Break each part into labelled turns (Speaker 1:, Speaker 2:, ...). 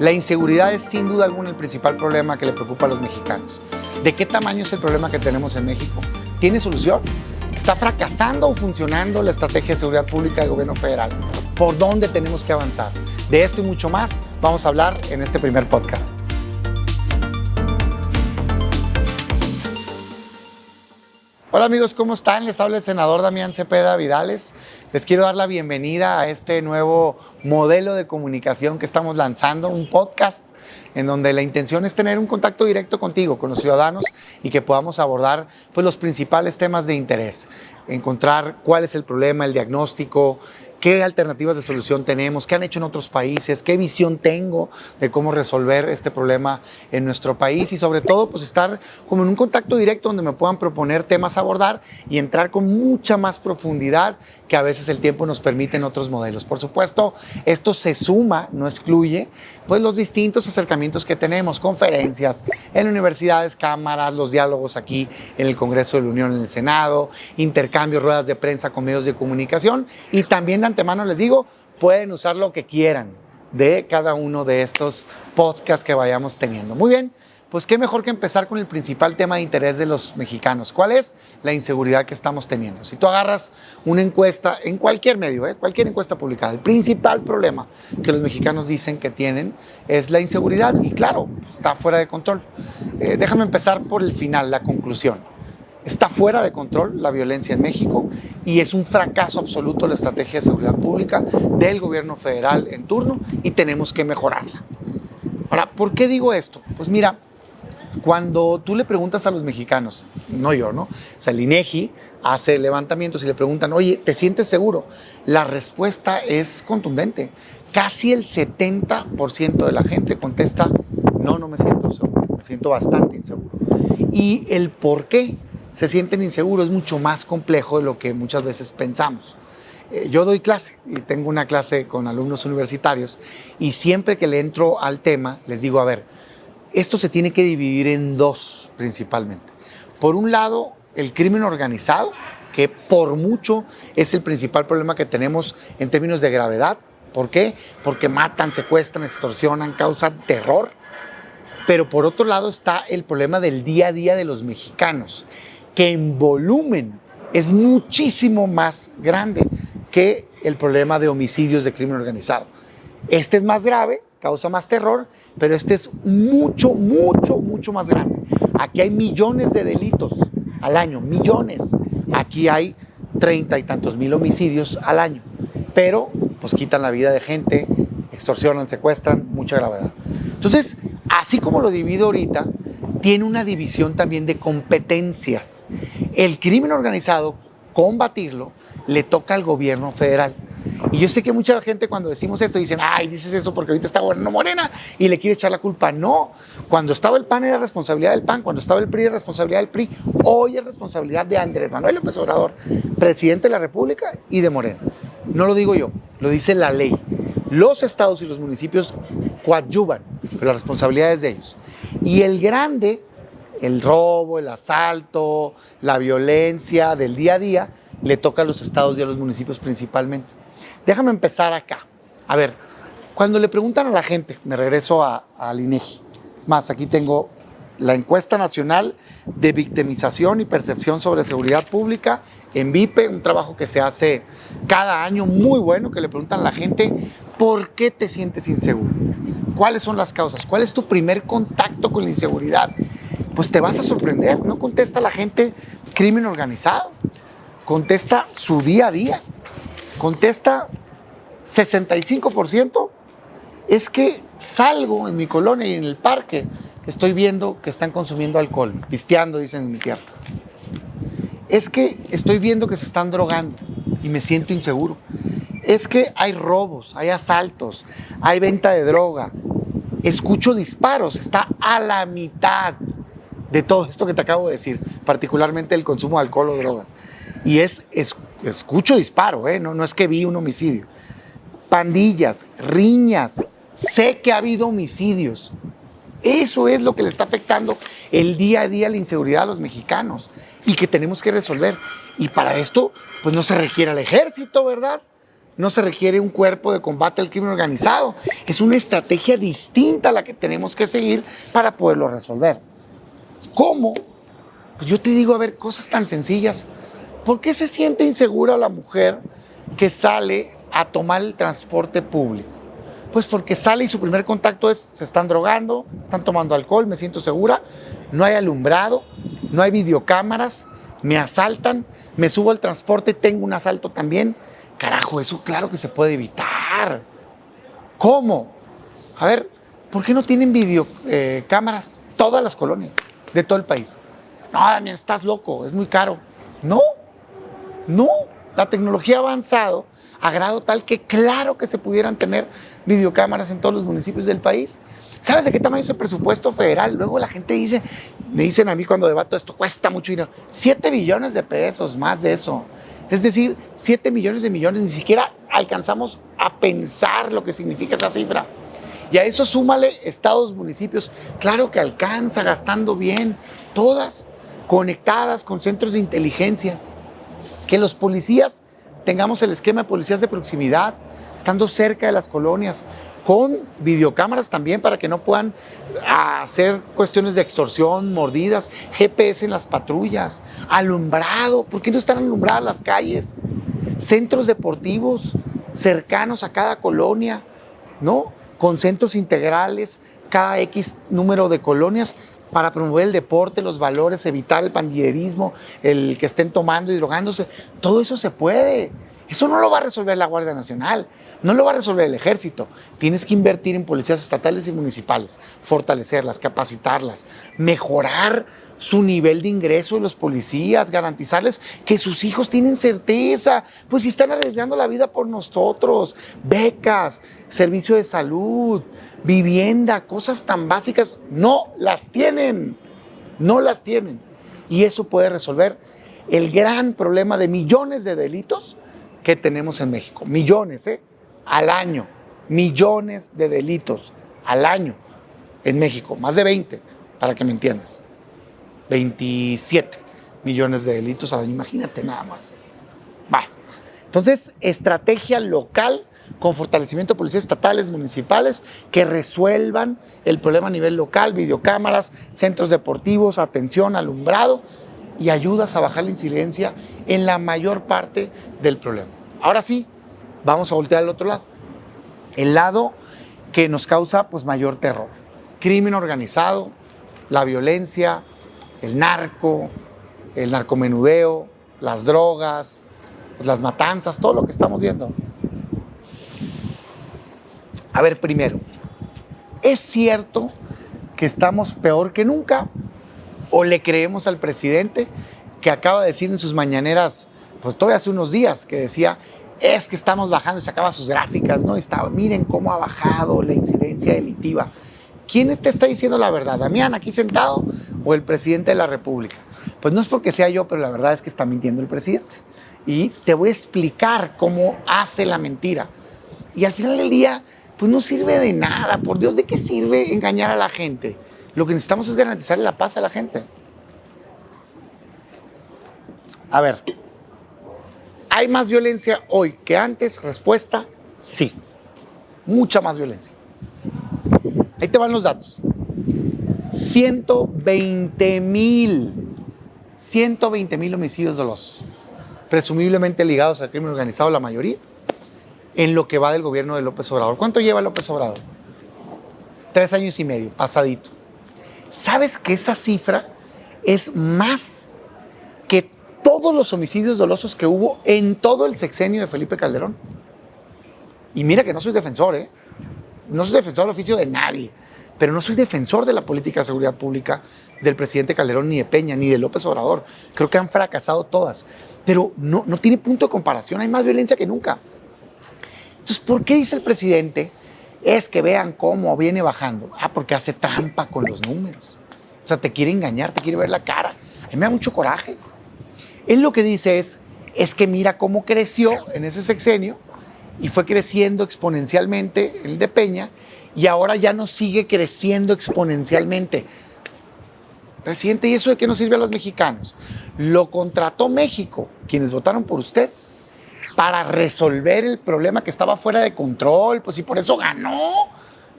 Speaker 1: La inseguridad es sin duda alguna el principal problema que le preocupa a los mexicanos. ¿De qué tamaño es el problema que tenemos en México? ¿Tiene solución? ¿Está fracasando o funcionando la estrategia de seguridad pública del gobierno federal? ¿Por dónde tenemos que avanzar? De esto y mucho más vamos a hablar en este primer podcast. Hola amigos, ¿cómo están? Les habla el senador Damián Cepeda Vidales. Les quiero dar la bienvenida a este nuevo modelo de comunicación que estamos lanzando, un podcast en donde la intención es tener un contacto directo contigo, con los ciudadanos, y que podamos abordar pues, los principales temas de interés. Encontrar cuál es el problema, el diagnóstico, qué alternativas de solución tenemos, qué han hecho en otros países, qué visión tengo de cómo resolver este problema en nuestro país y sobre todo pues estar como en un contacto directo donde me puedan proponer temas a abordar y entrar con mucha más profundidad que a veces el tiempo nos permite en otros modelos. Por supuesto, esto se suma, no excluye, pues los distintos acercamientos que tenemos, conferencias en universidades, cámaras, los diálogos aquí en el Congreso de la Unión, en el Senado, intercambios, ruedas de prensa con medios de comunicación y también de antemano les digo, pueden usar lo que quieran de cada uno de estos podcasts que vayamos teniendo. Muy bien, pues qué mejor que empezar con el principal tema de interés de los mexicanos. ¿Cuál es? La inseguridad que estamos teniendo. Si tú agarras una encuesta en cualquier medio, cualquier encuesta publicada, el principal problema que los mexicanos dicen que tienen es la inseguridad y claro, está fuera de control. Déjame empezar por el final, la conclusión. Está fuera de control la violencia en México y es un fracaso absoluto la estrategia de seguridad pública del gobierno federal en turno y tenemos que mejorarla. Ahora, ¿por qué digo esto? Pues mira, cuando tú le preguntas a los mexicanos, no yo, ¿no? O sea, el INEGI hace levantamientos y le preguntan, oye, ¿te sientes seguro? La respuesta es contundente. Casi el 70% de la gente contesta, no me siento seguro, me siento bastante inseguro. Y el por qué se sienten inseguros es mucho más complejo de lo que muchas veces pensamos. Yo doy clase y tengo una clase con alumnos universitarios y siempre que le entro al tema les digo, a ver, esto se tiene que dividir en dos principalmente. Por un lado, el crimen organizado, que por mucho es el principal problema que tenemos en términos de gravedad. ¿Por qué? Porque matan, secuestran, extorsionan, causan terror. Pero por otro lado está el problema del día a día de los mexicanos, que en volumen es muchísimo más grande que el problema de homicidios de crimen organizado. Este es más grave, causa más terror, pero este es mucho más grande. Aquí hay millones de delitos al año, millones. Aquí hay 30 y tantos mil homicidios al año, pero pues quitan la vida de gente, extorsionan, secuestran, mucha gravedad. Entonces, así como lo divido ahorita, tiene una división también de competencias. El crimen organizado, combatirlo, le toca al gobierno federal. Y yo sé que mucha gente cuando decimos esto dicen, ay, dices eso porque ahorita está gobernando Morena y le quiere echar la culpa. No, cuando estaba el PAN era responsabilidad del PAN, cuando estaba el PRI era responsabilidad del PRI. Hoy es responsabilidad de Andrés Manuel López Obrador, presidente de la República y de Morena. No lo digo yo, lo dice la ley. Los estados y los municipios coadyuvan, pero la responsabilidad es de ellos. Y el grande, el robo, el asalto, la violencia del día a día, le toca a los estados y a los municipios principalmente. Déjame empezar acá. A ver, cuando le preguntan a la gente, me regreso al INEGI. Es más, aquí tengo la encuesta nacional de victimización y percepción sobre seguridad pública en VIPE, un trabajo que se hace cada año muy bueno, que le preguntan a la gente, ¿por qué te sientes inseguro? ¿Cuáles son las causas? ¿Cuál es tu primer contacto con la inseguridad? Pues te vas a sorprender, no contesta la gente crimen organizado, contesta su día a día, contesta 65%, es que salgo en mi colonia y en el parque, estoy viendo que están consumiendo alcohol, pisteando, dicen en mi tierra. Es que estoy viendo que se están drogando y me siento inseguro. Es que hay robos, hay asaltos, hay venta de droga. Escucho disparos, está a la mitad de todo esto que te acabo de decir, particularmente el consumo de alcohol o drogas. Y escucho disparo, no es que vi un homicidio. Pandillas, riñas, sé que ha habido homicidios. Eso es lo que le está afectando el día a día la inseguridad a los mexicanos y que tenemos que resolver. Y para esto, pues no se requiere el ejército, ¿verdad? no se requiere un cuerpo de combate al crimen organizado. Es una estrategia distinta a la que tenemos que seguir para poderlo resolver. ¿Cómo? Pues yo te digo, a ver, cosas tan sencillas. ¿Por qué se siente insegura la mujer que sale a tomar el transporte público? Pues porque sale y su primer contacto es, se están drogando, están tomando alcohol, me siento segura, no hay alumbrado, no hay videocámaras, me asaltan, me subo al transporte, tengo un asalto también. Carajo, eso claro que se puede evitar. ¿Cómo? A ver, ¿por qué no tienen videocámaras todas las colonias de todo el país? No, Damián, estás loco, es muy caro. No, la tecnología ha avanzado a grado tal que claro que se pudieran tener videocámaras en todos los municipios del país. ¿Sabes de qué tamaño es el presupuesto federal? Luego la gente dice, me dicen a mí cuando debato esto, cuesta mucho dinero. 7 billones de pesos, más de eso. Es decir, 7 millones de millones, ni siquiera alcanzamos a pensar lo que significa esa cifra. Y a eso súmale estados, municipios, claro que alcanza, gastando bien, todas conectadas con centros de inteligencia. Que los policías tengamos el esquema de policías de proximidad, estando cerca de las colonias, con videocámaras también para que no puedan hacer cuestiones de extorsión, mordidas, GPS en las patrullas, alumbrado, ¿por qué no están alumbradas las calles? Centros deportivos cercanos a cada colonia, ¿no? Con centros integrales, cada X número de colonias para promover el deporte, los valores, evitar el pandillerismo, el que estén tomando y drogándose. Todo eso se puede. Eso no lo va a resolver la Guardia Nacional, no lo va a resolver el Ejército. Tienes que invertir en policías estatales y municipales, fortalecerlas, capacitarlas, mejorar su nivel de ingreso de los policías, garantizarles que sus hijos tienen certeza, pues si están arriesgando la vida por nosotros, becas, servicio de salud, vivienda, cosas tan básicas, no las tienen. Y eso puede resolver el gran problema de millones de delitos que tenemos en México. Millones, al año. Millones de delitos al año en México. Más de 20, para que me entiendas. 27 millones de delitos al año. Imagínate nada más. Vale. Entonces, estrategia local con fortalecimiento de policías estatales, municipales, que resuelvan el problema a nivel local, videocámaras, centros deportivos, atención, alumbrado, y ayudas a bajar la incidencia en la mayor parte del problema. Ahora sí, vamos a voltear al otro lado. El lado que nos causa pues mayor terror. Crimen organizado, la violencia, el narcomenudeo, las drogas, las matanzas, todo lo que estamos viendo. A ver, primero, ¿es cierto que estamos peor que nunca? ¿O le creemos al presidente que acaba de decir en sus mañaneras, pues todavía hace unos días, que decía, es que estamos bajando, y sacaba sus gráficas, ¿no? Miren cómo ha bajado la incidencia delictiva. ¿Quién te está diciendo la verdad? ¿Damián aquí sentado o el presidente de la República? Pues no es porque sea yo, pero la verdad es que está mintiendo el presidente. Y te voy a explicar cómo hace la mentira. Y al final del día, pues no sirve de nada. Por Dios, ¿de qué sirve engañar a la gente? Lo que necesitamos es garantizarle la paz a la gente. A ver, ¿hay más violencia hoy que antes? Respuesta, sí. Mucha más violencia. Ahí te van los datos. 120,000 homicidios dolosos, presumiblemente ligados al crimen organizado, la mayoría, en lo que va del gobierno de López Obrador. ¿Cuánto lleva López Obrador? 3 años y medio, pasadito. ¿Sabes que esa cifra es más que todos los homicidios dolosos que hubo en todo el sexenio de Felipe Calderón? Y mira que no soy defensor, no soy defensor del oficio de nadie, pero no soy defensor de la política de seguridad pública del presidente Calderón, ni de Peña, ni de López Obrador. Creo que han fracasado todas, pero no tiene punto de comparación, hay más violencia que nunca. Entonces, ¿por qué dice el presidente? Es que vean cómo viene bajando. Porque hace trampa con los números. O sea, te quiere engañar, te quiere ver la cara. A mí me da mucho coraje. Él lo que dice es que mira cómo creció en ese sexenio y fue creciendo exponencialmente el de Peña y ahora ya no sigue creciendo exponencialmente. Presidente, ¿y eso de qué nos sirve a los mexicanos? Lo contrató México, quienes votaron por usted. para resolver el problema que estaba fuera de control, pues y por eso ganó,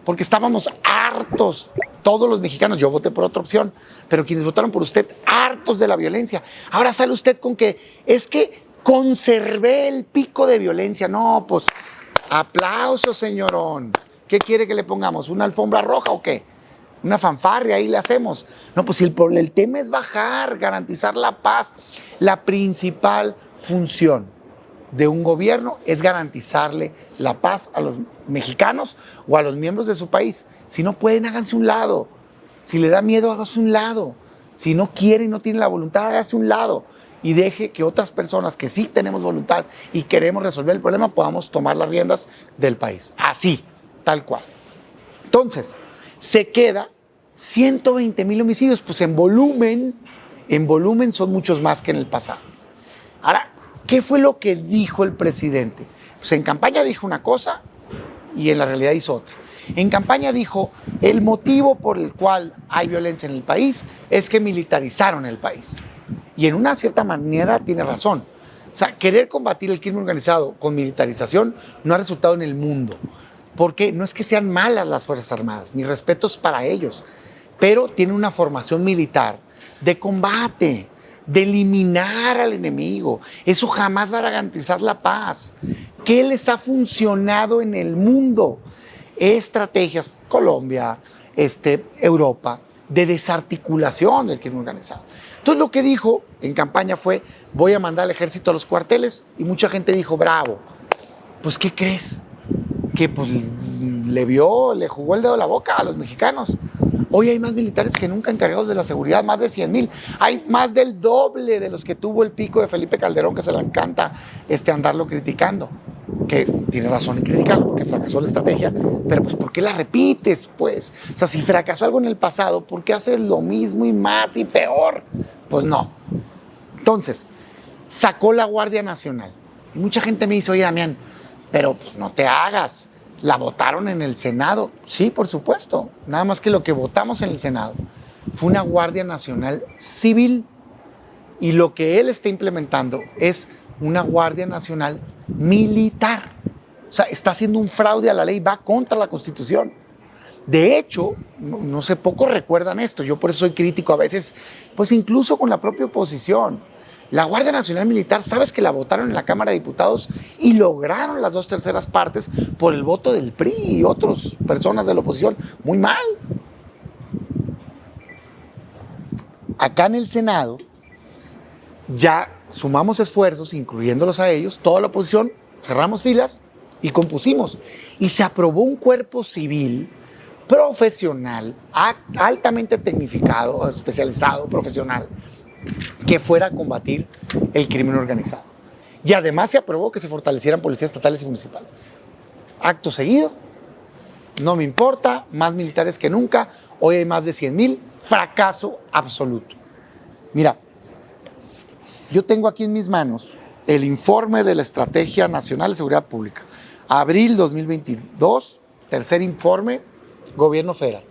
Speaker 1: porque estábamos hartos, todos los mexicanos, yo voté por otra opción, pero quienes votaron por usted, hartos de la violencia. Ahora sale usted con que es que conservé el pico de violencia. No, pues aplausos, señorón. ¿Qué quiere que le pongamos? ¿Una alfombra roja o qué? Una fanfarria, ahí le hacemos. No, pues el tema es bajar, garantizar la paz. La principal función de un gobierno es garantizarle la paz a los mexicanos o a los miembros de su país. Si no pueden, háganse un lado. Si le da miedo, hágase un lado. Si no quiere y no tiene la voluntad, hágase un lado. Y deje que otras personas que sí tenemos voluntad y queremos resolver el problema podamos tomar las riendas del país. Así, tal cual. Entonces, se queda 120,000 homicidios. Pues en volumen son muchos más que en el pasado. Ahora, ¿qué fue lo que dijo el presidente? Pues en campaña dijo una cosa y en la realidad hizo otra. En campaña dijo, el motivo por el cual hay violencia en el país es que militarizaron el país. Y en una cierta manera tiene razón. O sea, querer combatir el crimen organizado con militarización no ha resultado en el mundo. Porque no es que sean malas las Fuerzas Armadas, mis respetos para ellos, pero tienen una formación militar de combate, de eliminar al enemigo. Eso jamás va a garantizar la paz. ¿Qué les ha funcionado en el mundo? Estrategias, Colombia, Europa, de desarticulación del crimen organizado. Entonces lo que dijo en campaña fue, voy a mandar al ejército a los cuarteles, y mucha gente dijo, bravo. Pues, ¿qué crees? Que pues le jugó el dedo a la boca a los mexicanos. Hoy hay más militares que nunca encargados de la seguridad, más de 100,000. Hay más del doble de los que tuvo el pico de Felipe Calderón, que se le encanta andarlo criticando. Que tiene razón en criticarlo, porque fracasó la estrategia, pero pues ¿por qué la repites, pues? O sea, si fracasó algo en el pasado, ¿por qué haces lo mismo y más y peor? Pues no. Entonces, sacó la Guardia Nacional. Y mucha gente me dice, oye, Damián, pero pues no te hagas. ¿La votaron en el Senado? Sí, por supuesto. Nada más que lo que votamos en el Senado fue una Guardia Nacional civil. Y lo que él está implementando es una Guardia Nacional militar. O sea, está haciendo un fraude a la ley, va contra la Constitución. De hecho, no sé, pocos recuerdan esto. Yo por eso soy crítico a veces, pues incluso con la propia oposición. La Guardia Nacional Militar, ¿sabes que la votaron en la Cámara de Diputados y lograron las 2/3 partes por el voto del PRI y otras personas de la oposición? Muy mal. Acá en el Senado ya sumamos esfuerzos, incluyéndolos a ellos, toda la oposición, cerramos filas y compusimos. Y se aprobó un cuerpo civil profesional, altamente tecnificado, especializado, profesional, que fuera a combatir el crimen organizado. Y además se aprobó que se fortalecieran policías estatales y municipales. Acto seguido, no me importa, más militares que nunca, hoy hay más de 100,000, fracaso absoluto. Mira, yo tengo aquí en mis manos el informe de la Estrategia Nacional de Seguridad Pública, abril 2022, tercer informe, Gobierno Federal.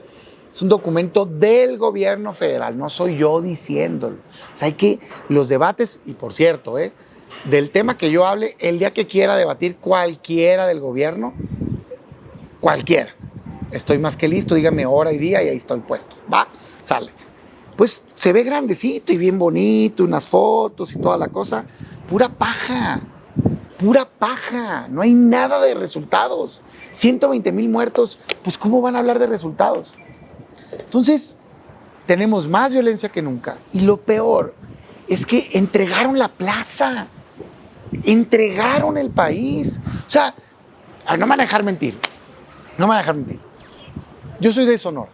Speaker 1: Es un documento del gobierno federal, no soy yo diciéndolo. O sea, hay que los debates, y por cierto, del tema que yo hable, el día que quiera debatir cualquiera del gobierno, cualquiera, estoy más que listo, dígame hora y día y ahí estoy puesto. Va, sale. Pues se ve grandecito y bien bonito, unas fotos y toda la cosa. Pura paja, no hay nada de resultados. 120,000 muertos, pues ¿cómo van a hablar de resultados? Entonces, tenemos más violencia que nunca. Y lo peor es que entregaron la plaza, entregaron el país. O sea, no me van a dejar mentir, Yo soy de Sonora,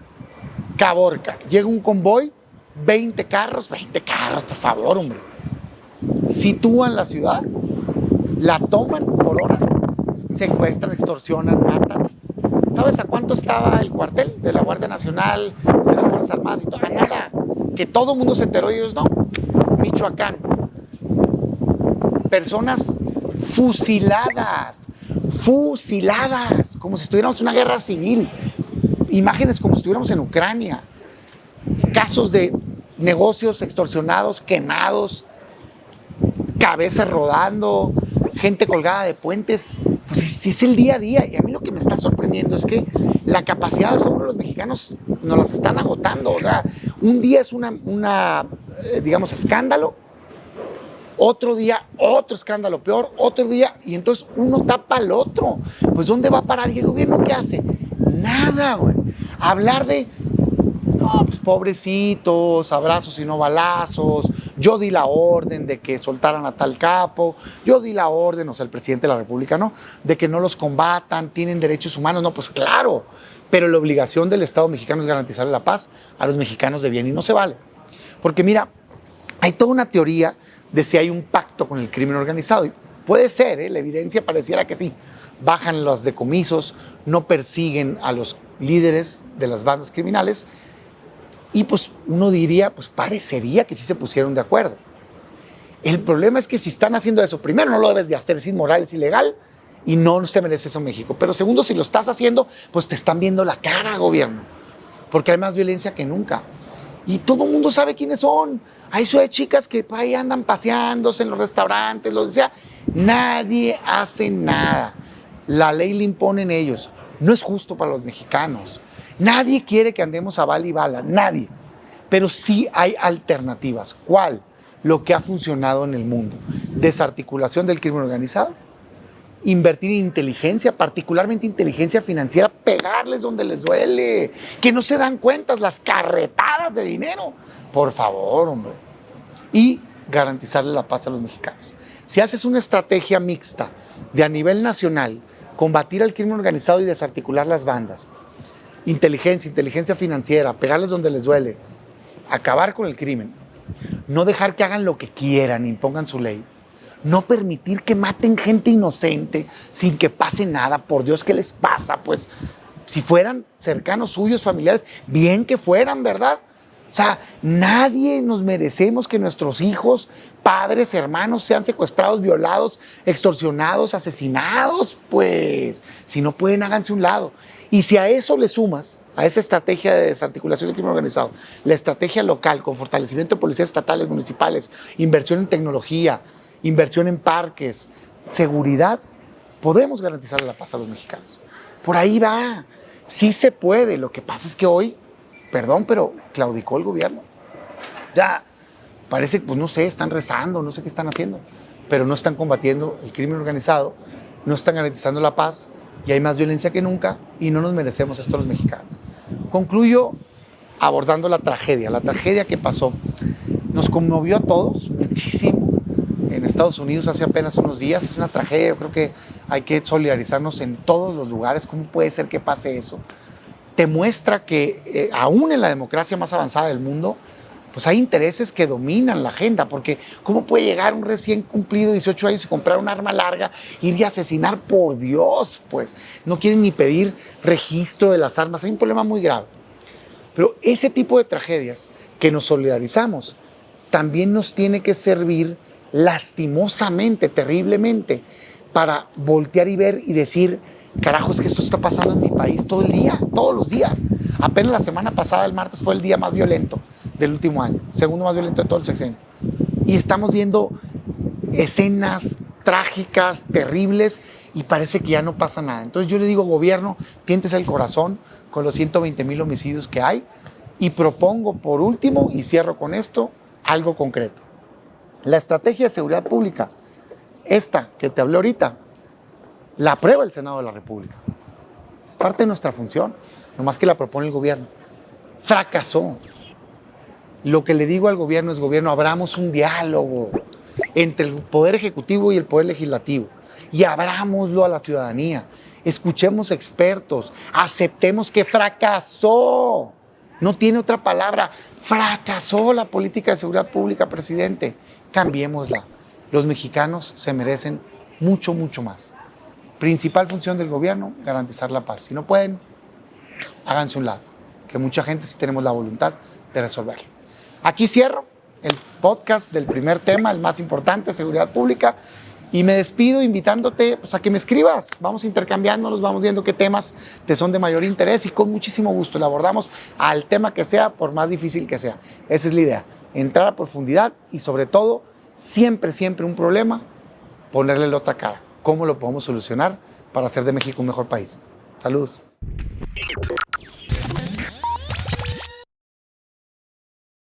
Speaker 1: Caborca. Llega un convoy, 20 carros, por favor, hombre. Sitúan la ciudad, la toman por horas, secuestran, extorsionan, matan. ¿Sabes a cuánto estaba el cuartel de la Guardia Nacional, de las Fuerzas Armadas y todo? A nada. Que todo el mundo se enteró y ellos no. Michoacán. Personas fusiladas, como si estuviéramos en una guerra civil. Imágenes como si estuviéramos en Ucrania. Casos de negocios extorsionados, quemados, cabezas rodando, gente colgada de puentes, pues es el día a día. Y a mí lo que me está sorprendiendo es que la capacidad de asombro de los mexicanos nos las están agotando. O sea, un día es digamos, escándalo, otro día otro escándalo peor, otro día, y entonces uno tapa al otro. Pues ¿dónde va a parar? ¿Y el gobierno qué hace? Nada, güey. Hablar de, no, pues pobrecitos, abrazos y no balazos, yo di la orden de que soltaran a tal capo, yo di la orden, o sea, el presidente de la República, ¿no?, de que no los combatan, tienen derechos humanos. No, pues claro, pero la obligación del Estado mexicano es garantizarle la paz a los mexicanos de bien, y no se vale. Porque mira, hay toda una teoría de si hay un pacto con el crimen organizado. Y puede ser, la evidencia pareciera que sí. Bajan los decomisos, no persiguen a los líderes de las bandas criminales, y pues uno diría, pues parecería que sí se pusieron de acuerdo. El problema es que si están haciendo eso, primero, no lo debes de hacer, es inmoral, es ilegal, y no se merece eso México. Pero segundo, si lo estás haciendo, pues te están viendo la cara, gobierno, porque hay más violencia que nunca. Y todo el mundo sabe quiénes son. Hay chicas que ahí andan paseándose en los restaurantes, lo que sea. Nadie hace nada. La ley le imponen ellos. No es justo para los mexicanos. Nadie quiere que andemos a bala y bala, nadie. Pero sí hay alternativas. ¿Cuál? Lo que ha funcionado en el mundo. Desarticulación del crimen organizado, invertir en inteligencia, particularmente inteligencia financiera, pegarles donde les duele, que no se dan cuenta las carretadas de dinero. Por favor, hombre. Y garantizarle la paz a los mexicanos. Si haces una estrategia mixta de a nivel nacional, combatir al crimen organizado y desarticular las bandas, inteligencia financiera, pegarles donde les duele, acabar con el crimen, no dejar que hagan lo que quieran, impongan su ley, no permitir que maten gente inocente sin que pase nada. Por Dios, ¿qué les pasa? Pues si fueran cercanos suyos, familiares, bien que fueran, ¿verdad? O sea, nadie nos merecemos que nuestros hijos, padres, hermanos sean secuestrados, violados, extorsionados, asesinados. Pues si no pueden, háganse un lado. Y si a eso le sumas, a esa estrategia de desarticulación del crimen organizado, la estrategia local con fortalecimiento de policías estatales, municipales, inversión en tecnología, inversión en parques, seguridad, podemos garantizar la paz a los mexicanos. Por ahí va. Sí se puede. Lo que pasa es que hoy, perdón, pero claudicó el gobierno. Ya parece, pues no sé, están rezando, no sé qué están haciendo, pero no están combatiendo el crimen organizado, no están garantizando la paz, y hay más violencia que nunca, y no nos merecemos esto los mexicanos. Concluyo abordando la tragedia que pasó. Nos conmovió a todos muchísimo. En Estados Unidos hace apenas unos días, es una tragedia. Yo creo que hay que solidarizarnos en todos los lugares. ¿Cómo puede ser que pase eso? Te muestra que aún en la democracia más avanzada del mundo, pues hay intereses que dominan la agenda, porque ¿cómo puede llegar un recién cumplido 18 años y comprar un arma larga, ir y asesinar? Por Dios, pues no quieren ni pedir registro de las armas. Hay un problema muy grave. Pero ese tipo de tragedias que nos solidarizamos también nos tiene que servir lastimosamente, terriblemente, para voltear y ver y decir, carajo, es que esto está pasando en mi país todo el día, todos los días. Apenas la semana pasada, el martes, fue el día más violento del último año, segundo más violento de todo el sexenio. Y estamos viendo escenas trágicas, terribles, y parece que ya no pasa nada. Entonces yo le digo, gobierno, tiéntese el corazón con los 120,000 homicidios que hay, y propongo por último, y cierro con esto, algo concreto. La estrategia de seguridad pública, esta que te hablé ahorita, la aprueba el Senado de la República. Es parte de nuestra función, nomás que la propone el gobierno. Fracasó. Lo que le digo al gobierno es, gobierno, abramos un diálogo entre el Poder Ejecutivo y el Poder Legislativo, y abrámoslo a la ciudadanía. Escuchemos expertos, aceptemos que fracasó. No tiene otra palabra. Fracasó la política de seguridad pública, presidente. Cambiémosla. Los mexicanos se merecen mucho, mucho más. Principal función del gobierno, garantizar la paz. Si no pueden, háganse un lado. Que mucha gente sí tenemos la voluntad de resolverlo. Aquí cierro el podcast del primer tema, el más importante, seguridad pública. Y me despido invitándote pues, a que me escribas. Vamos intercambiándonos, vamos viendo qué temas te son de mayor interés, y con muchísimo gusto le abordamos al tema que sea, por más difícil que sea. Esa es la idea, entrar a profundidad y sobre todo, siempre un problema ponerle la otra cara. ¿Cómo lo podemos solucionar para hacer de México un mejor país? Saludos.